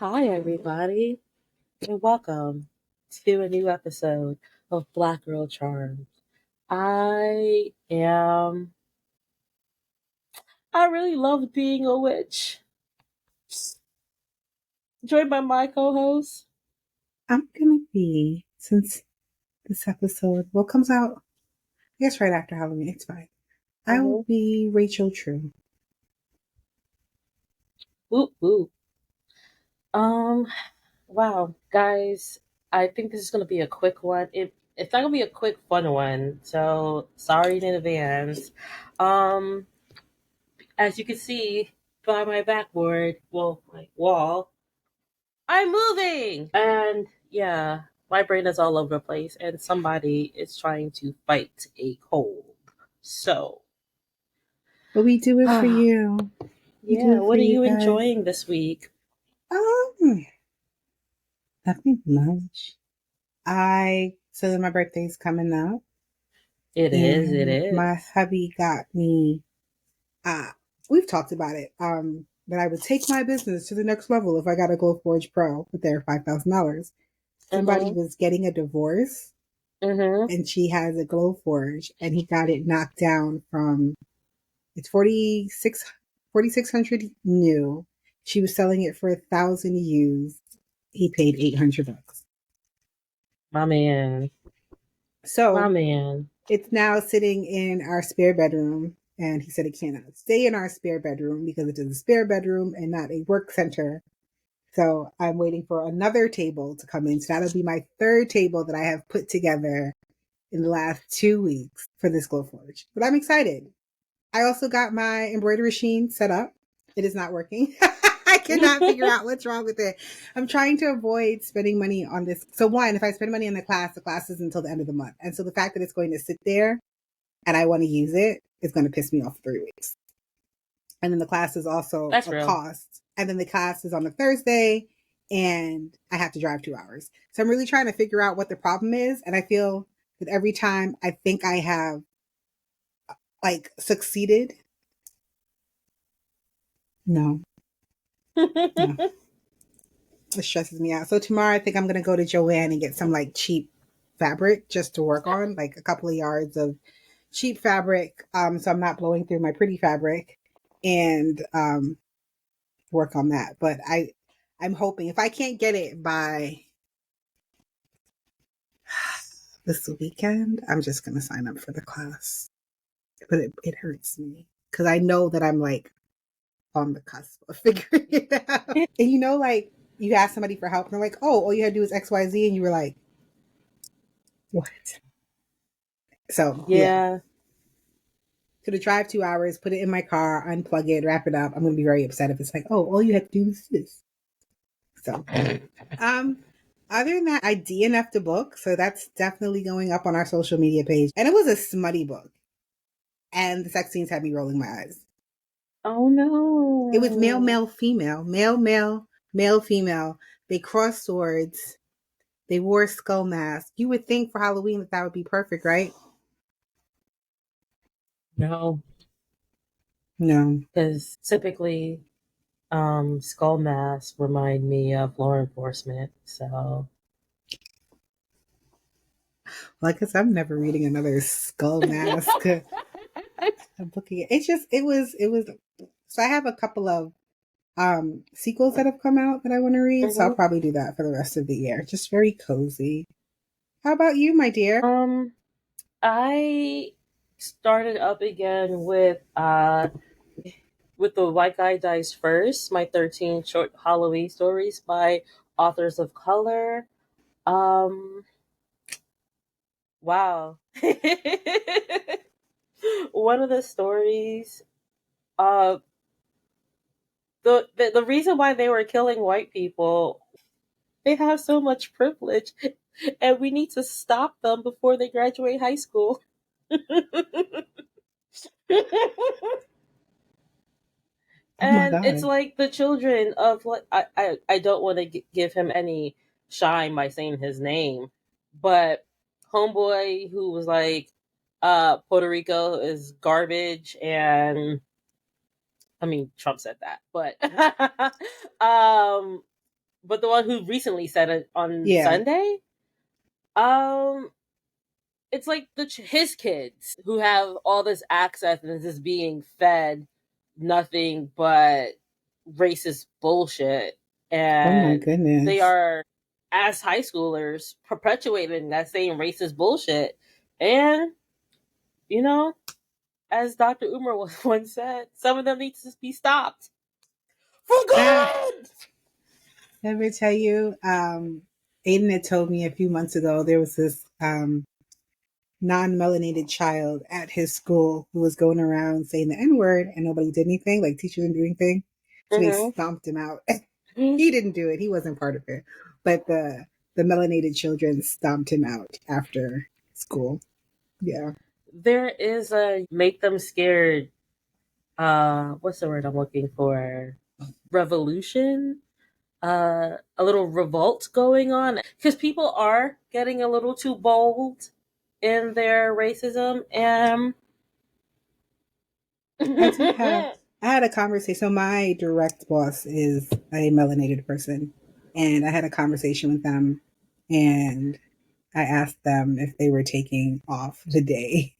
Hi, everybody, and welcome to a new episode of Black Girl Charms. I am. I really love being a witch. Joined by my co-host. I'm gonna be, since this episode, comes out, I guess right after Halloween, it's fine. I will Mhm. be Rachel True. Whoop whoop. Um. Wow, guys. I think this is gonna be a quick one. It's not gonna be a quick fun one. So sorry in advance. Um. As you can see by my backboard, well, my wall, I'm moving! And yeah, my brain is all over the place, and somebody is trying to fight a cold. So, But we do it for you. We do yeah, it for what are you you guys. enjoying this week? Um, Nothing much. So my birthday's coming up, It and my is. hubby got me, we've talked about it, that I would take my business to the next level if I got a Glowforge Pro with their $5,000. Somebody Mm-hmm. was getting a divorce Mm-hmm. and she has a Glowforge, and he got it knocked down from, it's 4,600 new. She was selling it for 1,000 used. He paid $800. My man. My So man. it's now sitting in our spare bedroom, and he said it cannot stay in our spare bedroom because it is a spare bedroom and not a work center. So I'm waiting for another table to come in. So that'll be my third table that I have put together in the last 2 weeks for this Glowforge. But I'm excited. I also got my embroidery machine set up. It is not working. I cannot figure out what's wrong with it. I'm trying to avoid spending money on this. So one, if I spend money on the class is until the end of the month. And so the fact that it's going to sit there and I want to use it is going to piss me off for 3 weeks. And then the class is also That's a real. cost. And then the class is on a Thursday and I have to drive 2 hours. So I'm really trying to figure out what the problem is. And I feel that every time I think I have succeeded, no, no, it stresses me out. So tomorrow I think I'm gonna go to Joanne and get some cheap fabric just to work on, like a couple of yards of cheap fabric. So I'm not blowing through my pretty fabric and work on that. But I'm hoping if I can't get it by this weekend, I'm just gonna sign up for the class. But it hurts me because I know that I'm on the cusp of figuring it out. And you ask somebody for help and they're like, oh, all you had to do is XYZ, and you were like, what? So yeah. Yeah. So to drive 2 hours, put it in my car, unplug it, wrap it up, I'm gonna be very upset if it's like, oh, all you had to do was this. So um other than that, I DNF'd a book, so that's definitely going up on our social media page. And it was a smutty book. And the sex scenes had me rolling my eyes. Oh It was male, no. male, female, male, male, male, female. They crossed swords. They wore skull masks. You would think for Halloween that would be perfect, right? No. No. Because typically, skull masks remind me of law enforcement. So Well, I guess I'm never reading another skull mask. I'm looking at it was so I have a couple of sequels that have come out that I want to read, so I'll Mhm. probably do that for the rest of the year. Just very cozy. How about you, my dear? Um, I started up again with the White Guy Dies First, my 13 short Halloween stories by authors of color. Um, wow. One of the stories, uh, the reason why they were killing white people, they have so much privilege, and we need to stop them before they graduate high school. Oh my And it's god. like the children of like I don't want to give him any shine by saying his name, but homeboy who was like Puerto Rico is garbage, and I mean Trump said that, but um but the one who recently said it on Yeah. Sunday. Um, it's like his kids who have all this access and is just being fed nothing but racist bullshit, Oh my and they goodness. are, as high schoolers, perpetuating that same racist bullshit. And you know, as Dr. Umar once said, some of them need to be stopped for Ah, good. let me tell you, Aiden had told me a few months ago there was this non-melanated child at his school who was going around saying the N-word and nobody did anything, like teachers didn't do anything. So they stomped him out. Mm-hmm. He didn't do it. He wasn't part of it. But the melanated children stomped him out after school. Yeah. There is a make them scared. What's the word I'm looking for? Revolution. A little revolt going on because people are getting a little too bold in their racism, and I did have I had a conversation. So my direct boss is a melanated person, and I had a conversation with them, and I asked them if they were taking off the day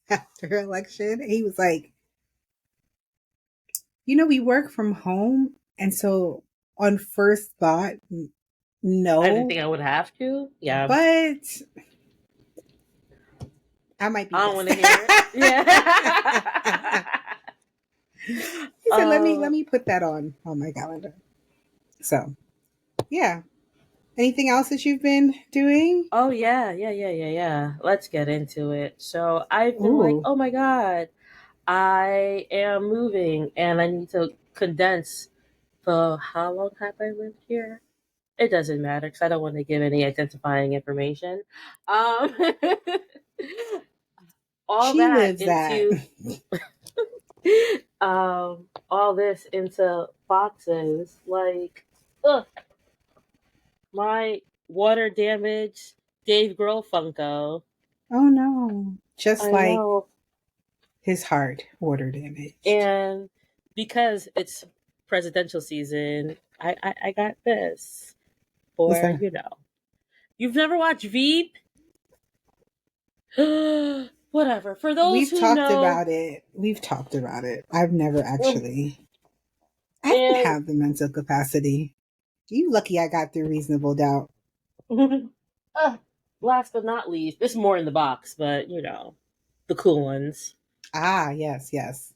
after election. He was like, we work from home, and so on first thought, I didn't no, think I would have to. Yeah, but I might be I don't pissed. want to hear it. Yeah. He said, let uh, me put that on my calendar. So yeah. Anything else that you've been doing? oh yeah. Let's get into it. So I've been like, Ooh. oh my god, I am moving, and I need to condense the how long have I lived here? It doesn't matter because I don't want to give any identifying information. Um, all She that lives that. into all this into boxes like, ugh, my water damage Dave Grohl Funko. Oh no. Just I like know, his heart, water damaged. and because it's presidential season, I got this What's for that? You've never watched Veep? Whatever. For those We've who talked know, about it. We've talked about it. I've never actually. I don't and have the mental capacity. You lucky I got through reasonable doubt. uh, last but not least, there's more in the box, but the cool ones. Ah, yes, yes.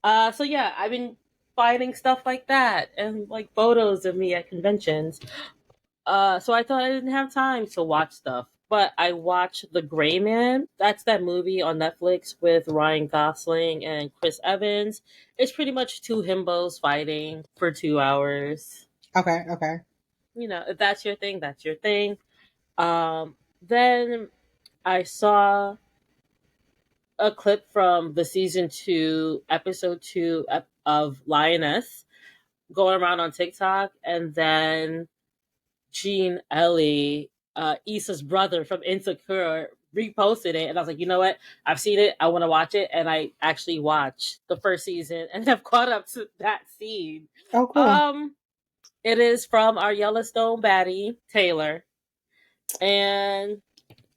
So yeah, I've been finding stuff like that and like photos of me at conventions. So I thought I didn't have time to watch stuff, but I watched The Gray Man. That's that movie on Netflix with Ryan Gosling and Chris Evans. It's pretty much two himbos fighting for 2 hours. Okay, okay. If that's your thing, that's your thing. Then I saw a clip from the season 2, episode 2 of Lioness going around on TikTok, and then Gene Ellie, Issa's brother from Insecure, reposted it, and I was like, you know what? I've seen it. I want to watch it, and I actually watched the first season and have caught up to that scene. Oh, cool. Um, it is from our Yellowstone baddie Taylor, and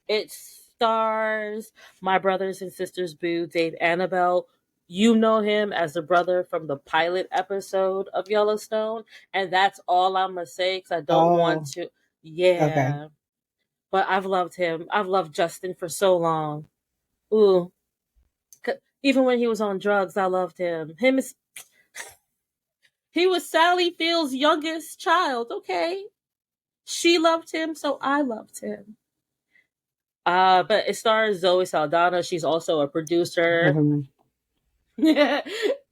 it stars my brothers and sisters boo Dave Annabelle. You know him as the brother from the pilot episode of Yellowstone, and that's all I'm gonna say because I don't want Oh, to. okay. Yeah, but I've loved him. I've loved Justin for so long. Ooh, even when he was on drugs, I loved him. He was Sally Field's youngest child. Okay, she loved him, so I loved him. But it stars Zoe Saldana. She's also a producer. Mhm.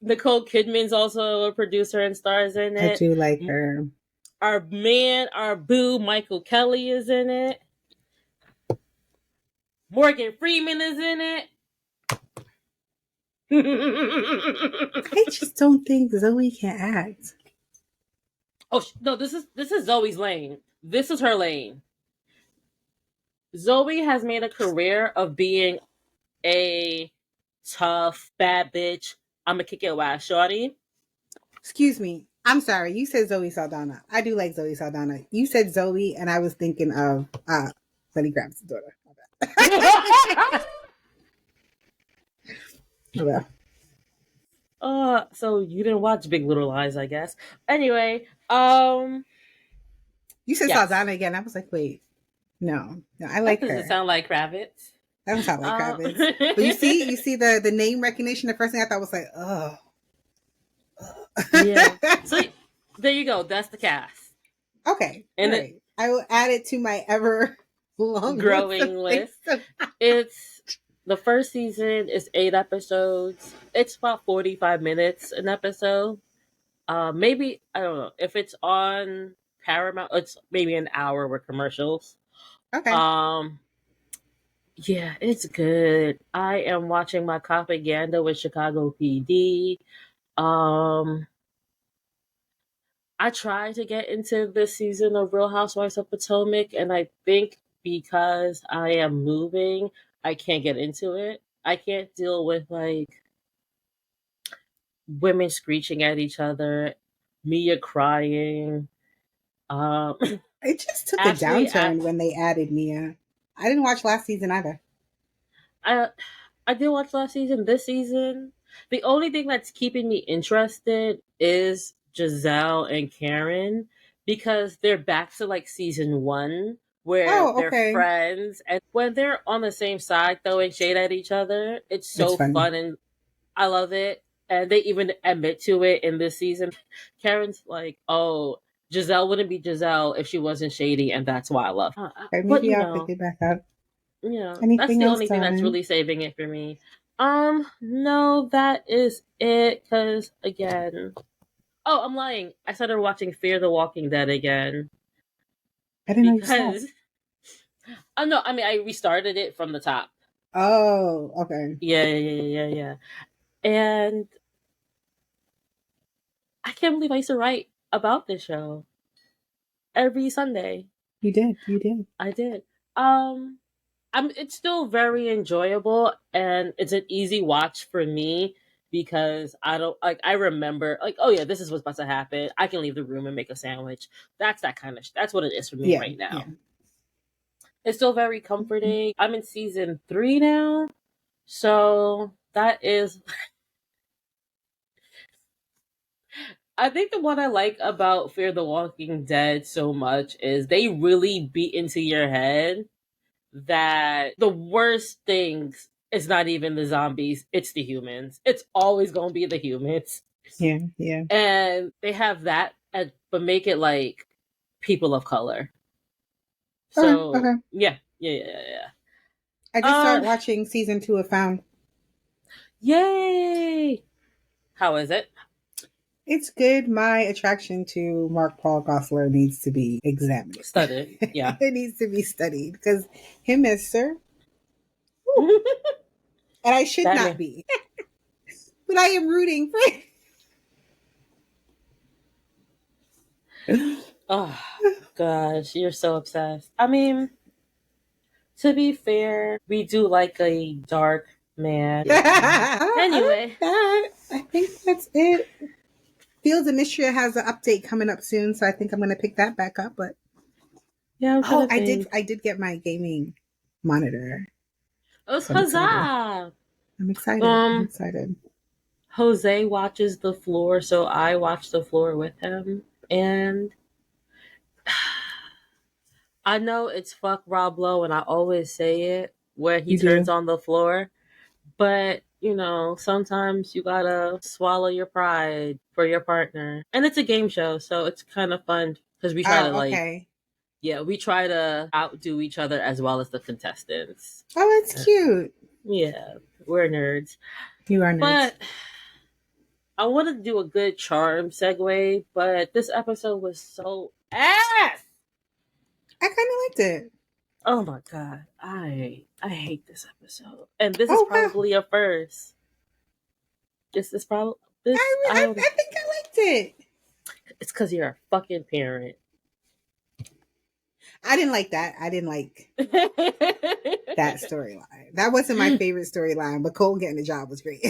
Nicole Kidman's also a producer and stars in I it. do like her. Our boo, Michael Kelly is in it. Morgan Freeman is in I it. just don't think Zoe can act. Oh no, this is Zoe's lane. This is her lane. Zoe has made a career of being a tough bad bitch. I'm gonna kick your ass, shorty. Excuse me. I'm sorry. You said Zoe Saldana. I do like Zoe Saldana. You said Zoe, and I was thinking of Lenny Graham's daughter. Okay. So you didn't watch Big Little Lies, I guess. Anyway, You said yes. Saldana again. I was like, wait, no, I That like doesn't her. sound like Kravitz. That don't sound like Um, Kravitz. But you see the name recognition. The first thing I thought was like, oh. yeah. So there you go. That's the cast. Okay, all And it right. I will add it to my ever long list of growing things. list. It's the first season is 8 episodes. It's about 45 minutes an episode. Maybe I don't know if it's on Paramount. It's maybe an hour with commercials. Okay. Um, yeah, it's good. I am watching my propaganda with Chicago PD. Um, I tried to get into this season of Real Housewives of Potomac, and I think because I am moving, I can't get into it. I can't deal with like women screeching at each other, Mia crying. Um, It just took a Ashley, downturn when they added Mia. I didn't watch last season either. I I did watch last season. This season, the only thing that's keeping me interested is Giselle and Karen because they're back to like season one where Oh, they're okay. friends, and when they're on the same side throwing shade at each other, it's It's so funny. fun and I love it. And they even admit to it in this season. Karen's like, "Oh, Giselle wouldn't be Giselle if she wasn't shady, and that's why I love her." Okay, But maybe I'll pick it back up. that's Anything the else, only thing that's darling? really saving it for me. No, that is it. Because again, oh, I'm lying. I started watching Fear the Walking Dead again I didn't know you stopped. because oh no, I mean I restarted it from the top. Oh, okay. Yeah. And I can't believe I used to write about this show every Sunday. You did. You did. I did. Um, it's still very enjoyable and it's an easy watch for me because I don't like I remember like oh yeah this is what's about to happen. I can leave the room and make a sandwich. That's that kind of that's what it is for me Yeah. right Yeah. now. It's still very comforting. I'm in season 3 now. So that is I think the one I like about Fear the Walking Dead so much is they really beat into your head that the worst things is not even the zombies, it's the humans. It's always going to be the humans. Yeah. Yeah. And they have that, but make it like people of color. Okay. So, Okay. yeah. I just started Um, watching season 2 of Found. yay! How is it? It's good. My attraction to Mark Paul Gosselaar needs to be examined. Studied. Yeah. It needs to be studied because him as Sir, whew, and I should That not man. be, but I am rooting for. Oh, gosh, you're so obsessed. I mean, to be fair, we do like a dark man. Anyway, I think that's it. Fields of Mystery has an update coming up soon, so I think I'm going to pick that back up. But yeah, I'm trying oh, to I did. think. I did get my gaming monitor, Oh, so I'm excited. huzzah! I'm excited. I'm Um, excited. Jose watches the floor, so I watch the floor with him. And I know it's fuck Rob Lowe, and I always say it where he You turns do. on the floor. But, sometimes you gotta swallow your pride for your partner. And it's a game show, so it's kind of fun because we try to, Oh, like, okay. yeah, we try to outdo each other as well as the contestants. Oh, that's cute. Yeah, we're nerds. You are nerds. But I wanted to do a good charm segue, but this episode was so ass. I kind of liked it. Oh my god, I hate this episode, and this is Oh wow. probably a first. This is probably this. I don't. I think I liked it. It's because you're a fucking parent. I didn't like that. I didn't like that storyline. That wasn't my favorite storyline, but Cole getting the job was great.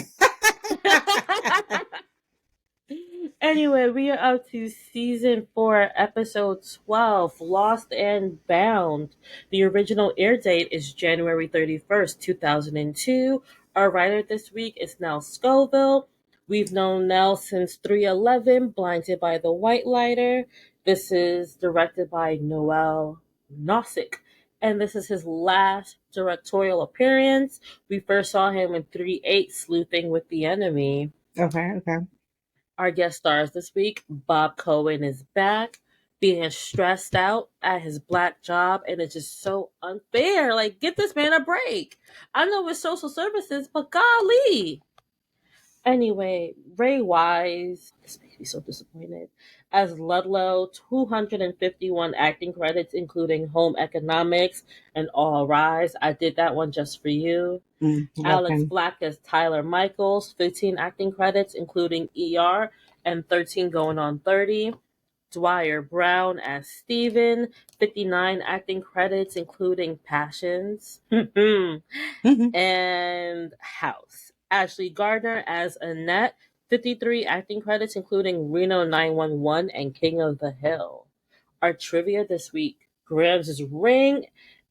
Anyway, we are up to season 4, episode 12, Lost and Bound. The original air date is January 31st, 2002. Our writer this week is Nell Scoville. We've known Nell since 311, Blinded by the White Lighter. This is directed by Noel Nozick, and this is his last directorial appearance. We first saw him in 3-8, Sleuthing with the Enemy. Okay, okay. Our guest stars this week, Bob Cohen is back, being stressed out at his black job, and it's just so unfair. Like, get this man a break. I know it's social services, but golly. Anyway, Ray Wise, this makes me so disappointed. As Ludlow, 251 acting credits, including Home Economics and All Rise. I did that one just for you. Love Alex him. Black as Tyler Michaels, 15 acting credits, including ER, and 13 going on 30. Dwyer Brown as Steven, 59 acting credits, including Passions. And House. Ashley Gardner as Annette, 53 acting credits, including Reno 911 and King of the Hill. Our trivia this week, Grams' ring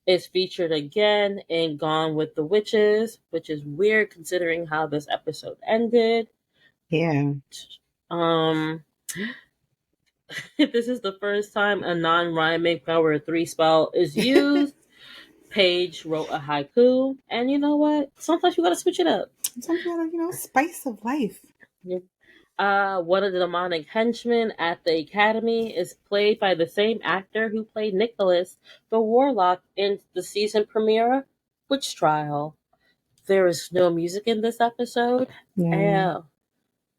is featured again in Gone with the Witches, which is weird considering how this episode ended. Yeah. Um, this is the first time a non-rhyming power 3 spell is used. Paige wrote a haiku, and you know what? Sometimes you gotta switch it up. Sometimes you gotta, spice of life. One of the demonic henchmen at the academy is played by the same actor who played Nicholas, the warlock, in the season premiere, Witch Trial. There is no music in this episode. Yeah.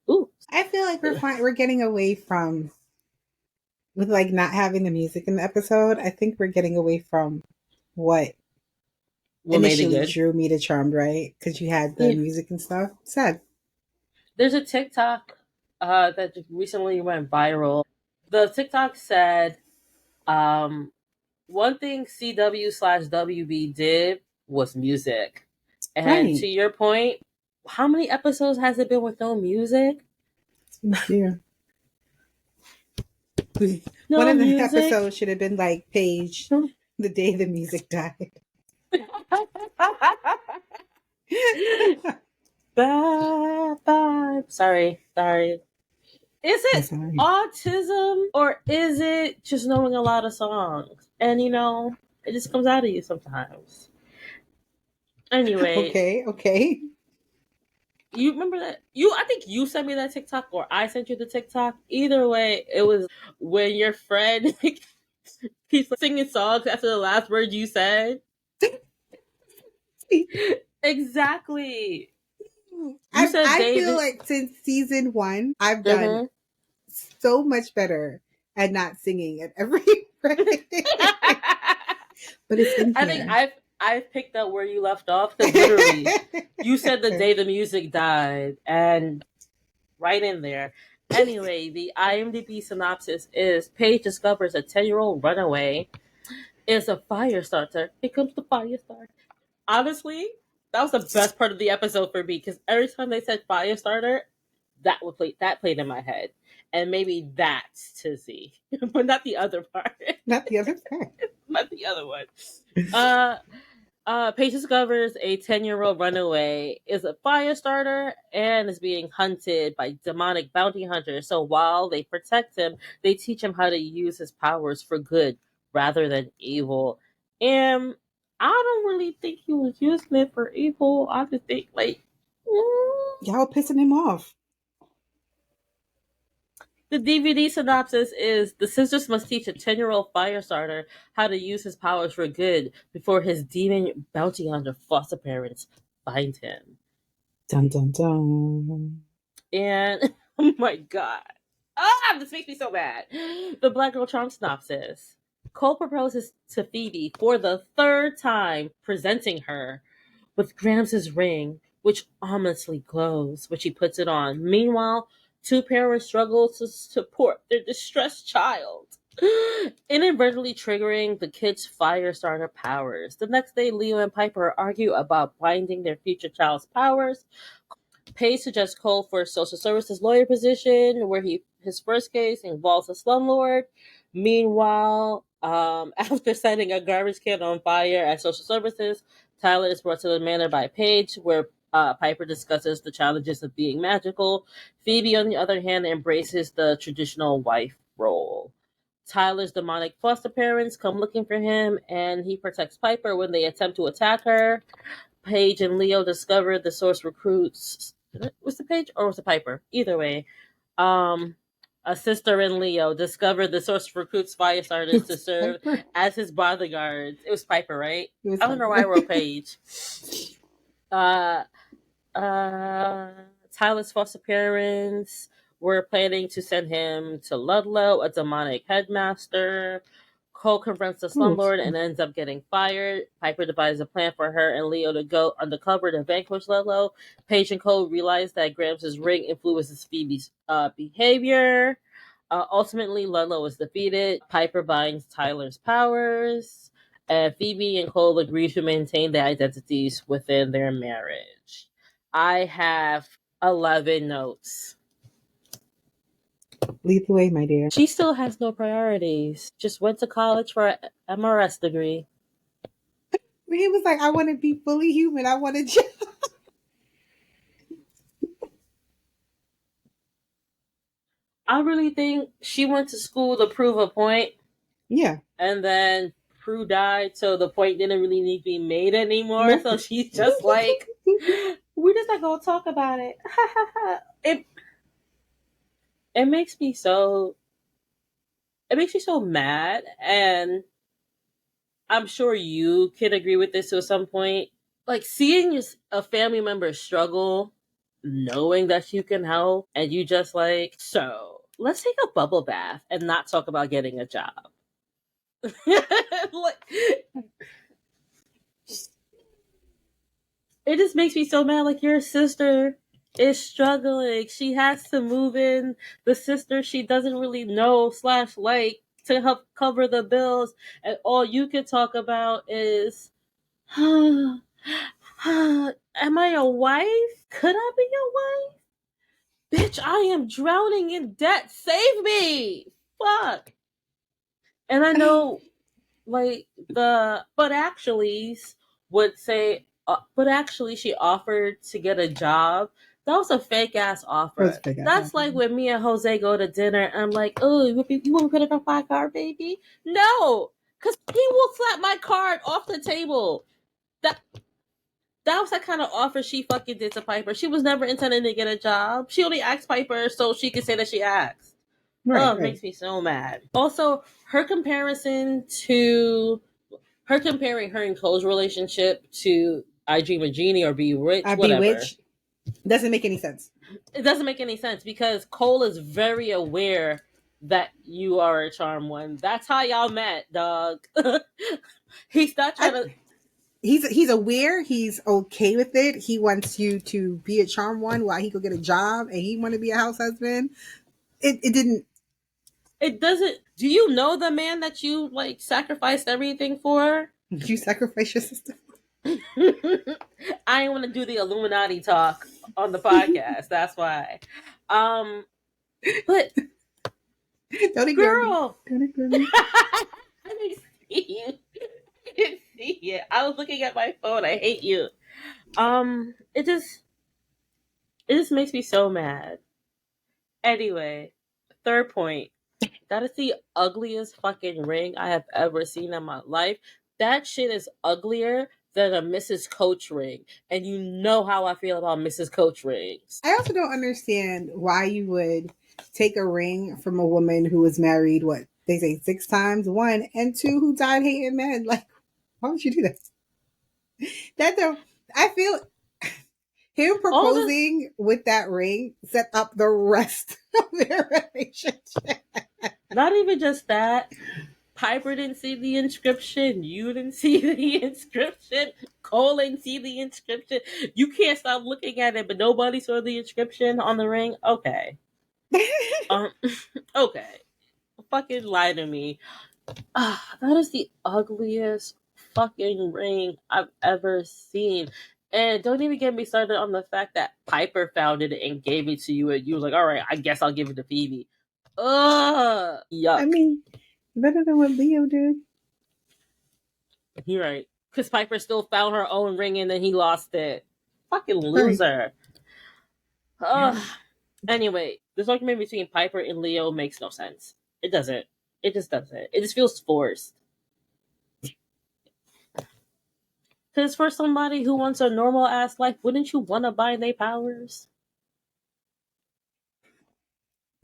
Uh, ooh, I feel like we're getting away from with like not having the music in the episode. I think we're getting away from what what made it initially good? drew me to Charmed, right? Because you had the Yeah. music and stuff. Sad. There's a TikTok that recently went viral. The TikTok said, um, one thing CW/WB did was music. And to Right. your point, how many episodes has it been with no music? Yeah. One No of the music. episodes should have been like Paige, the day the music died. Bye, bye. Sorry. Is I'm it sorry. autism or is it just knowing a lot of songs? And it just comes out of you sometimes. Anyway, Okay, okay. you remember that? I think you sent me that TikTok or I sent you the TikTok. Either way, it was when your friend keeps singing songs after the last word you said. Exactly. You said I feel David. like since season one, I've done Mm-hmm. so much better at not singing at every break. But it's in I think here. I've picked up where you left off because literally you said the day the music died and right in there. Anyway, the IMDb synopsis is Paige discovers a 10-year-old runaway is a fire starter. Here comes the fire starter. Honestly, that was the best part of the episode for me because every time they said fire starter, that played in my head, and maybe that's Tizzy, but not the other part, Not the other part. not the other one. Uh, Paige discovers a 10-year-old runaway is a fire starter and is being hunted by demonic bounty hunters. So while they protect him, they teach him how to use his powers for good rather than evil. And I don't really think he was using it for evil. I just think Y'all pissing him off. the DVD synopsis is the sisters must teach a 10-year-old fire starter how to use his powers for good before his demon bounty hunter foster parents find him. Dun dun dun. And oh my god. Ah, this makes me so mad. The Black Girl Charm synopsis. Cole proposes to Phoebe for the third time, presenting her with Grams's ring, which ominously glows when she puts it on. Meanwhile, two parents struggle to support their distressed child, inadvertently triggering the kid's fire starter powers. The next day, Leo and Piper argue about binding their future child's powers. Paige suggests Cole for a social services lawyer position, where his first case involves a slumlord. Meanwhile, after setting a garbage can on fire at social services, Tyler is brought to the manor by Paige, where Piper discusses the challenges of being magical. Phoebe, on the other hand, embraces the traditional wife role. Tyler's demonic foster parents come looking for him, and he protects Piper when they attempt to attack her. Paige and Leo discover the source recruits. Was it Paige or was it Piper? Either way, um, a sister and Leo discover the source recruits It Firestarters to was serve Piper. as his bodyguards. It was Piper, right? It was I don't know why I Piper. wrote Paige. Uh, uh, Tyler's foster parents were planning to send him to Ludlow, a demonic headmaster. Cole confronts the Ooh, slumlord and ends up getting fired. Piper devises a plan for her and Leo to go undercover to vanquish Ludlow. Paige and Cole realize that Gramps' ring influences Phoebe's behavior. Ultimately, Ludlow is defeated. Piper binds Tyler's powers, and Phoebe and Cole agree to maintain their identities within their marriage. I have 11 notes. lead the way, my dear. She still has no priorities. Just went to college for an MRS degree. He was like, I want to be fully human. I want to. I really think she went to school to prove a point, Yeah. and then Prue died, so the point didn't really need to be made anymore. No. So she's just like, we're just not gonna talk about it. it it makes me so mad, and I'm sure you can agree with this to some point. Like seeing a family member struggle, knowing that you can help, and you just like, so let's take a bubble bath and not talk about getting a job. Like, it just makes me so mad. Like your sister is struggling. She has to move in the sister she doesn't really know slash like to help cover the bills, and all you can talk about is, am I a wife? Could I be a wife? Bitch, I am drowning in debt. Save me! Fuck. And I know, like, the but actuallys would say, but actually, she offered to get a job. That was a fake ass That was a offer. big ass That's like offer. when me and Jose go to dinner, and I'm like, oh, you want to put it on my card, baby? No, because he will slap my card off the table. That that was the kind of offer she fucking did to Piper. She was never intending to get a job. She only asked Piper so she could say that she asked. Right, Oh, it right. makes me so mad. Also, her comparing her and Cole's relationship to I Dream of Genie or Bewitched, whatever. Bewitched doesn't make any sense. It doesn't make any sense because Cole is very aware that you are a charm one. That's how y'all met, dog. He's not trying I, to. he's aware. He's okay with it. He wants you to be a charm one while he could get a job, and he want to be a house husband. It didn't. It doesn't. Do you know the man that you like sacrificed everything for? You sacrifice your sister. I ain't want to do the Illuminati talk on the podcast. That's why. Um, but Don't ignore me. girl, Don't ignore me. I didn't see you. I didn't see you. I was looking at my phone. I hate you. It just makes me so mad. Anyway, third point. That is the ugliest fucking ring I have ever seen in my life. That shit is uglier than a Mrs. Coach ring. And you know how I feel about Mrs. Coach rings. I also don't understand why you would take a ring from a woman who was married, what they say, 6 times, one, and two, who died hating men. Like, why would you do that? That don't, I feel him All the proposing with that ring set up the rest of their relationship. Not even just that. Piper didn't see the inscription. You didn't see the inscription. Cole didn't see the inscription. You can't stop looking at it, but nobody saw the inscription on the ring. Okay. Um. Okay. Fucking lie to me. That is the ugliest fucking ring I've ever seen. And don't even get me started on the fact that Piper found it and gave it to you, and you was like, "All right, I guess I'll give it to Phoebe." Ugh, I yuck. mean, better than what Leo did. You're right. Because Piper still found her own ring and then he lost it. Fucking Right. loser. Yeah. Ugh. Anyway, this argument between Piper and Leo makes no sense. It doesn't. It just doesn't. It just feels forced. Because for somebody who wants a normal ass life, wouldn't you want to buy their powers?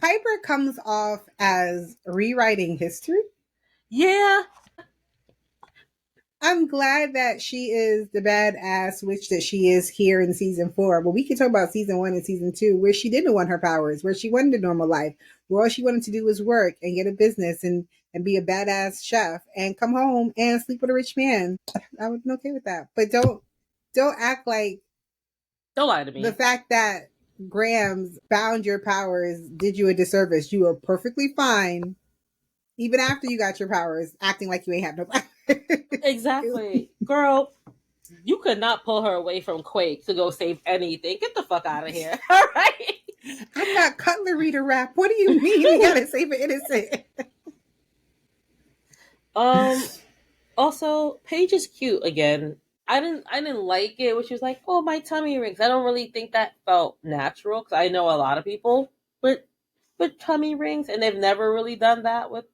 Piper comes off as rewriting history. Yeah. I'm glad that she is the badass witch that she is here in season 4. But we can talk about season 1 and season 2, where she didn't want her powers, where she wanted a normal life, where all she wanted to do was work and get a business and be a badass chef and come home and sleep with a rich man. I would be okay with that. But don't act like Don't lie to the me. fact that Grams found your powers did you a disservice. You were perfectly fine even after you got your powers, acting like you ain't have no powers. Exactly. Girl, you could not pull her away from Quake to go save anything. Get the fuck out of here. All right. I got cutlery to wrap. What do you mean we gotta save an innocent? um Also, Paige is cute again. I didn't like it when she was like, "Oh, my tummy rings." I don't really think that felt natural because I know a lot of people with with tummy rings, and they've never really done that. With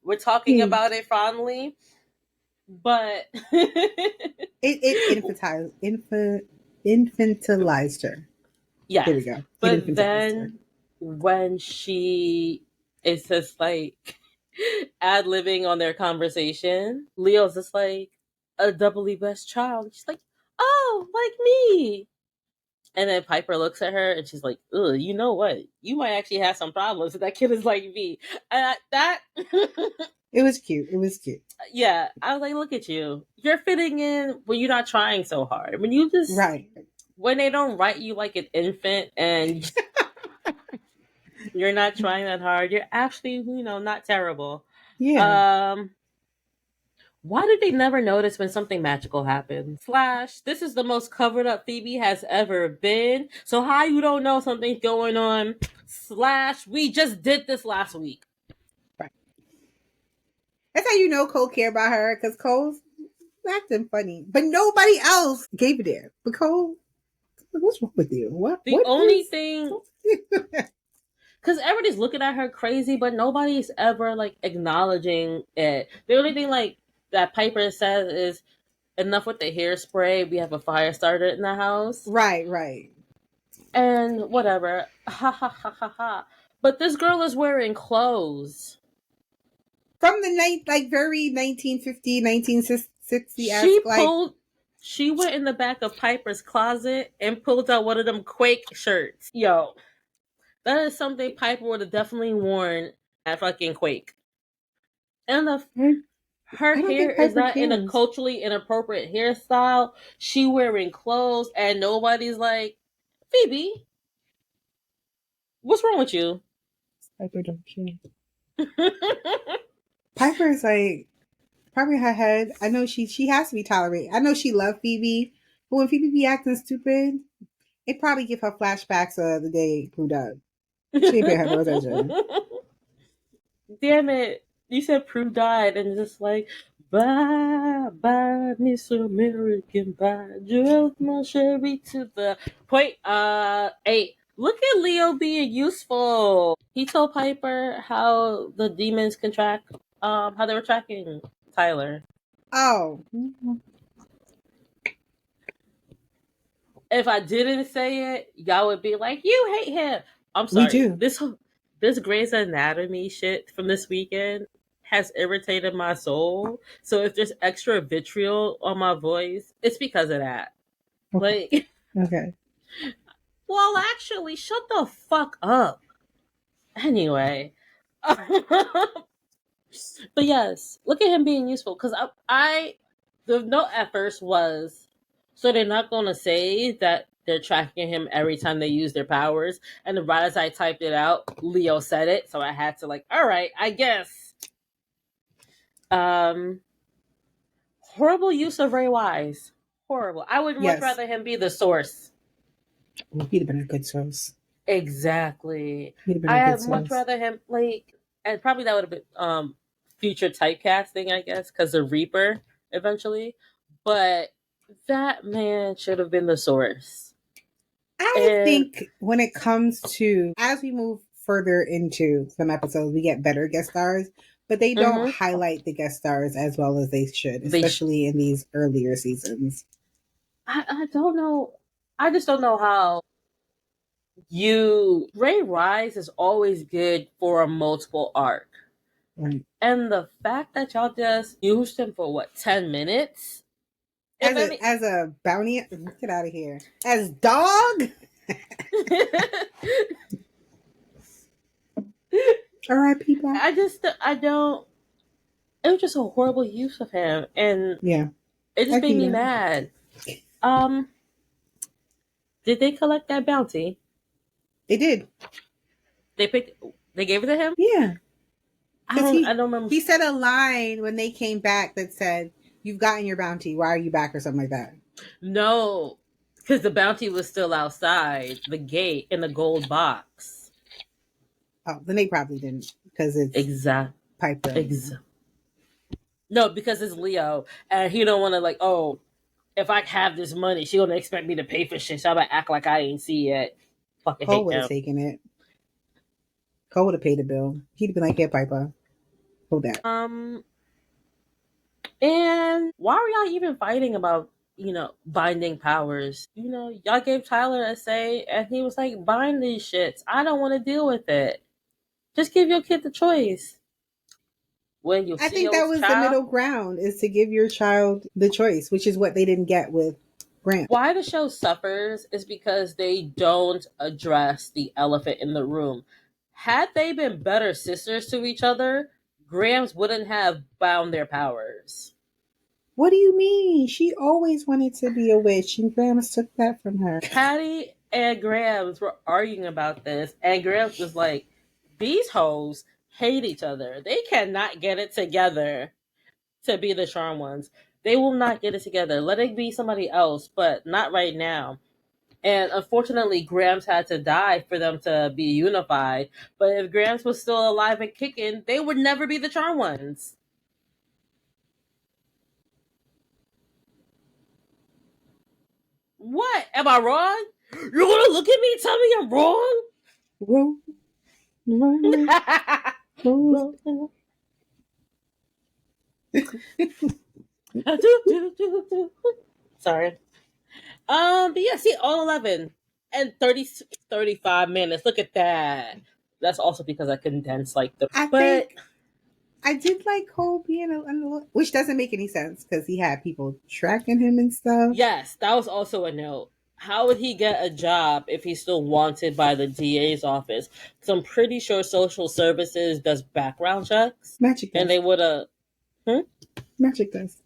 we're talking it about it fondly, but infantilized her. There we yes. go. It But infantilized her. then when she is just like ad libbing on their conversation, Leo's just like a doubly best child. She's like, "Oh, like me." And then Piper looks at her and she's like, "Ugh, you know what? You might actually have some problems if that kid is like me." And that, It was cute. It was cute. yeah, I was like, "Look at you. You're fitting in when you're not trying so hard. When you just Right. when they don't write you like an infant and you're not trying that hard, you're actually, not terrible." Yeah. Um, why did they never notice when something magical happens? Slash, this is the most covered up Phoebe has ever been. So how you don't know something's going on? Slash, we just did this last week. Right. That's how you know Cole cared about her, because Cole's acting funny. But nobody else gave it there. But Cole, what's wrong with you? What The what only is thing, because everybody's looking at her crazy, but nobody's ever like acknowledging it. The only thing like that Piper says is, "Enough with the hairspray. We have a fire starter in the house." Right, right. And whatever. Ha ha ha ha ha. But this girl is wearing clothes. From the night, like very 1950, 1960 She esque, like, pulled she went in the back of Piper's closet and pulled out one of them Quake shirts. Yo, that is something Piper would have definitely worn at fucking Quake. And her I don't hair think is Piper not in a cares. culturally inappropriate hairstyle. She wearing clothes and nobody's like, "Phoebe, what's wrong with you?" Piper don't care. Piper is like, probably her head. I know she has to be tolerated. I know she loved Phoebe, but when Phoebe be acting stupid, it probably give her flashbacks of the day Pooh died. She ain't pay her no attention. Damn it. You said Prue died and just like, bye, bye, Miss American, bye. Drove my Chevy to the point. Hey, look at Leo being useful. He told Piper how the demons can track, how they were tracking Tyler. Oh, If I didn't say it, y'all would be like, "You hate him." I'm we sorry. do. This Grey's Anatomy shit from this weekend has irritated my soul. So if there's extra vitriol on my voice, it's because of that. Okay. Like, Okay. well, actually, shut the fuck up. Anyway, but yes, look at him being useful because the note at first was, so they're not going to say that they're tracking him every time they use their powers. And right as I typed it out, Leo said it, so I had to like, all right, I guess. Um, Horrible use of Ray Wise. Horrible. I would much Yes. rather him be the source. Well, he'd have been a good source. Exactly. He'd have been I a good had much source. rather him like, and probably that would have been future typecasting, I guess, because the Reaper eventually. But that man should have been the source. I And think when it comes to, as we move further into some episodes, we get better guest stars, but they don't mm-hmm, highlight the guest stars as well as they should, they, especially in these earlier seasons. I don't know. I just don't know how you Ray Rise is always good for a multiple arc. Right. And the fact that y'all just used him for what, 10 minutes? If any As a bounty, get out of here. As dog. R.I.P. Black. I don't it was just a horrible use of him and Yeah, it I just made see me that. mad. Um did they collect that bounty? They did. They picked they gave it to him? Yeah, because I don't remember. he said a line when they came back that said, "You've gotten your bounty. Why are you back?" or something like that. No, because the bounty was still outside the gate in a gold box. Oh, then they probably didn't because it's Exact. Piper. No, because it's Leo, and he don't want to like. Oh, if I have this money, she gonna expect me to pay for shit. So I'm gonna act like I ain't see it. Fucking Cole hate would have him. taken it. Cole would have paid the bill. He'd have been like, "Yeah, Piper, hold that." And why were y'all even fighting about binding powers? Y'all gave Tyler a say, and he was like, "Bind these shits. I don't want to deal with it. Just give your kid the choice." When you I see think that your was the child, middle ground, is to give your child the choice, which is what they didn't get with Grant. why the show suffers is because they don't address the elephant in the room. Had they been better sisters to each other, Grams wouldn't have bound their powers. What do you mean? She always wanted to be a witch, and Grams took that from her. Patty and Grams were arguing about this, and Grams was like, "These hoes hate each other. They cannot get it together to be the charm ones. They will not get it together. Let it be somebody else, but not right now." And unfortunately, Grams had to die for them to be unified. But if Grams was still alive and kicking, they would never be the charm ones. What? Am I wrong? You're gonna look at me and tell me I'm wrong? Whoa, whoa, whoa. Sorry. But yeah, see, all 11 and 35 minutes. Look at that. That's also because I condensed like the. I But think I did like Cole being which doesn't make any sense because he had people tracking him and stuff. yes, that was also a note. How would he get a job if he's still wanted by the DA's office? Because I'm pretty sure social services does background checks, Magic and they does. would have. Hmm? Magic does.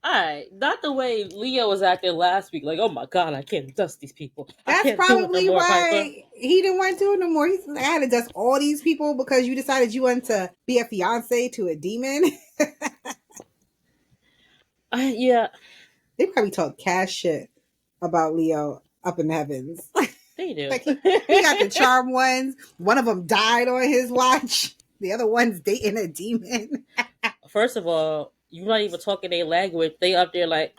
Alright, not the way Leo was acting last week. Like, oh my god, I can't dust these people. I That's can't do it no probably more, Piper. why he didn't want to do it no more. He's like, I had to dust all these people because you decided you wanted to be a fiance to a demon. Yeah, They probably talk cash shit about Leo up in the heavens. they do. Like he got the charm ones. One of them died on his watch. The other one's dating a demon. First of all, you're not even talking their language. They up there like,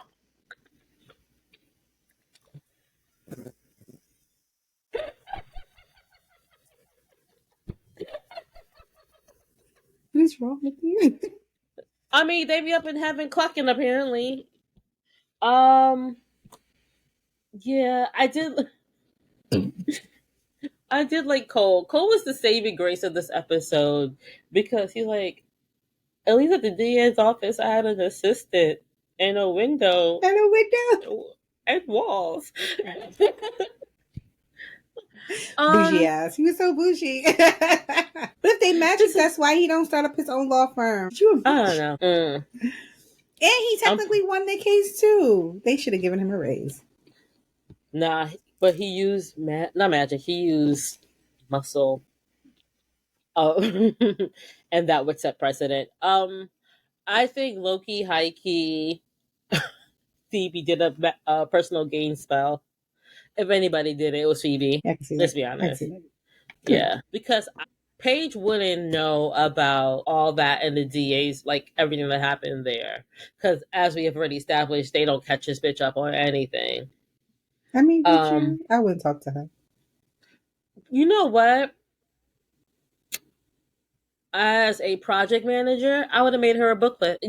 What is wrong with you? I mean, they be up in heaven clucking apparently. Um, yeah, I did like Cole. Cole was the saving grace of this episode because he's like, at least at the DA's office, I had an assistant and a window Out a window. and walls. Bougie um, ass. He was so bougie. But if they magic, this is that's why he don't start up his own law firm. Could you I imagine? don't know. And he I'm technically won the case too. They should have given him a raise. nah, but he used not magic. He used muscle. Oh, and that would set precedent. I think Loki, high key. Phoebe did a personal gain spell. If anybody did it, it was Phoebe. I can see Let's that. be I can see honest. that. True. Yeah, because Paige wouldn't know about all that and the DAs, like everything that happened there. Because as we have already established, they don't catch this bitch up on anything. I mean, would Um, you? I wouldn't talk to her. you know what? As a project manager, I would have made her a booklet.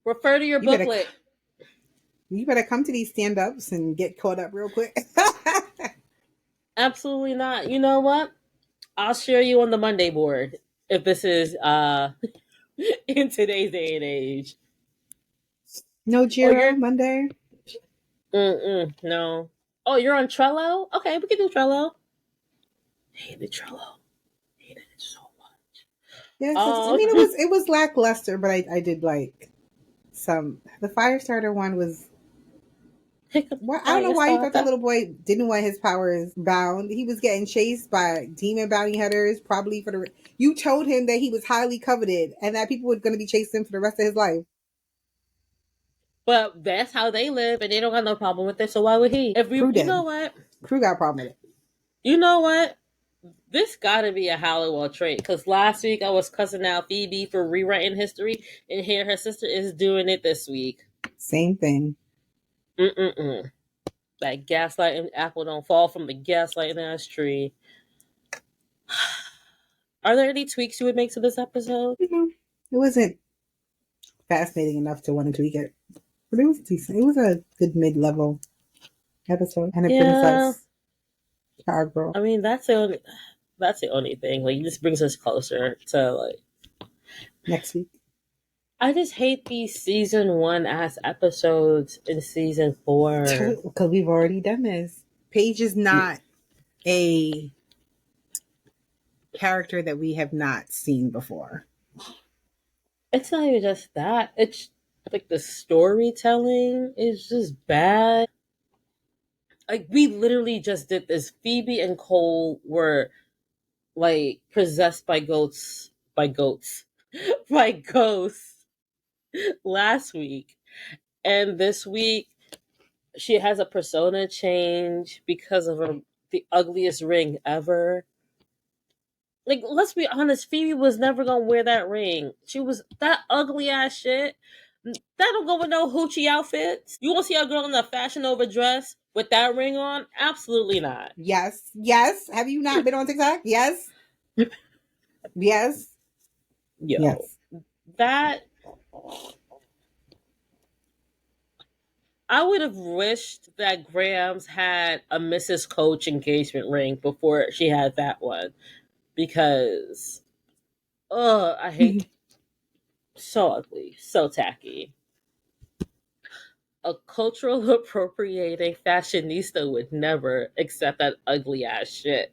Refer to your You better, booklet. you better come to these stand-ups and get caught up real quick. Absolutely not. You know what? I'll share you on the Monday board if this is in today's day and age. No Oh, Jiro you're Monday. no. Oh, you're on Trello? Okay, we can do Trello. Hated Trello. Hated it so much. Yes, I Oh, mean it was lackluster, but I did like some. The Firestarter one was. Hiccup Well, I don't know fire why you thought that starter. little boy didn't want his powers bound. He was getting chased by demon bounty hunters, probably for the. You told him that he was highly coveted and that people were going to be chasing him for the rest of his life. But that's how they live, and they don't got no problem with it. So why would he? If we, Crew you know did. what, Crew got a problem with it. you know what, this got to be a Halliwell trait. Because last week I was cussing out Phoebe for rewriting history, and here her sister is doing it this week. Same thing. Mm-mm-mm. That gaslighting apple don't fall from the gaslighting ass tree. Are there any tweaks you would make to this episode? It wasn't fascinating enough to want to tweak it, but it was decent. It was a good mid-level episode, and it brings Yeah, us to our girl I mean that's the only thing. Like, this brings us closer to like. next week. I just hate these season one ass episodes in season four. Because we've already done this. Paige is not a character that we have not seen before. It's not even just that. It's like the storytelling is just bad. Like, we literally just did this. Phoebe and Cole were like possessed by goats, by ghosts last week. And this week she has a persona change because of the ugliest ring ever. Like, let's be honest, Phoebe was never gonna wear that ring. She was that ugly ass shit. That don't go with no hoochie outfits. You want to see a girl in a Fashion Nova dress with that ring on? Absolutely not. Yes. Yes. Have you not been on TikTok? Yes. Yes. Yo, Yes. that I would have wished that Grams had a Mrs. Coach engagement ring before she had that one, because I hate, so ugly, so tacky. A cultural appropriating fashionista would never accept that ugly ass shit.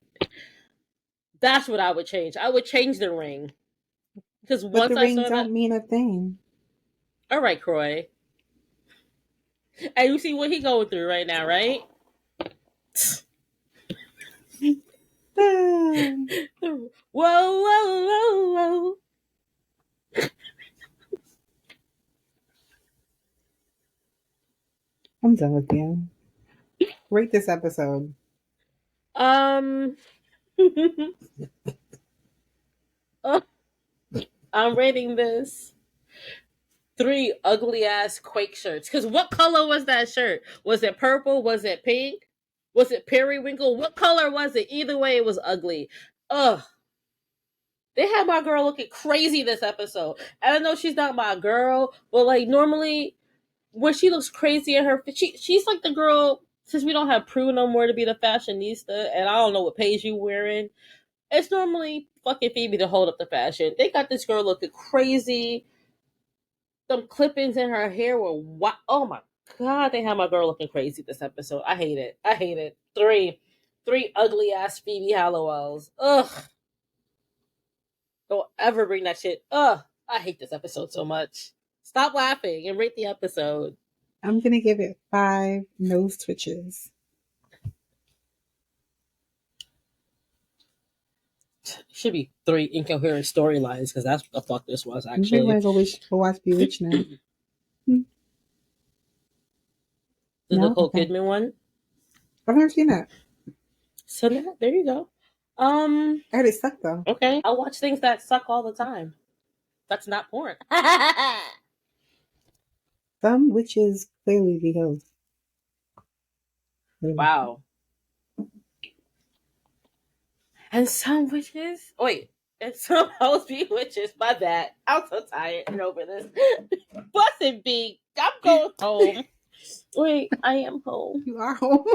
That's what I would change. I would change the ring. Because But once the I ring saw that, don't mean a thing. all right, Croy. And you see what he going through right now, right? Whoa, whoa, whoa, whoa. I'm done with you. Rate this episode. Um, oh, I'm rating this three ugly ass Quake shirts. Because what color was that shirt? Was it purple? Was it pink? Was it periwinkle? What color was it? Either way, it was ugly. Ugh. They had my girl looking crazy this episode. And I know she's not my girl, but like normally when she looks crazy in her, she's like the girl. Since we don't have Prue no more to be the fashionista, and I don't know what page you wearing, it's normally fucking Phoebe to hold up the fashion. They got this girl looking crazy. Some clippings in her hair were what? Oh my god, they had my girl looking crazy this episode. I hate it. I hate it. Three ugly ass Phoebe Halliwells. Ugh. Don't ever bring that shit. Ugh. I hate this episode so much. Stop laughing and rate the episode. I'm gonna give it 5 nose twitches. Should be three incoherent storylines, because that's what the fuck this was You actually. might as well go watch Bewitched now. The No, Nicole okay. Kidman one. I've never seen that. So there you go. I heard it sucked though. Okay. I watch things that suck all the time. That's not porn. Some witches clearly be hoes. Wow. And some witches. Wait. And some hoes be witches. My bad. I'm so tired and over this. Bussin' B. I'm going home. Wait, I am home. You are home.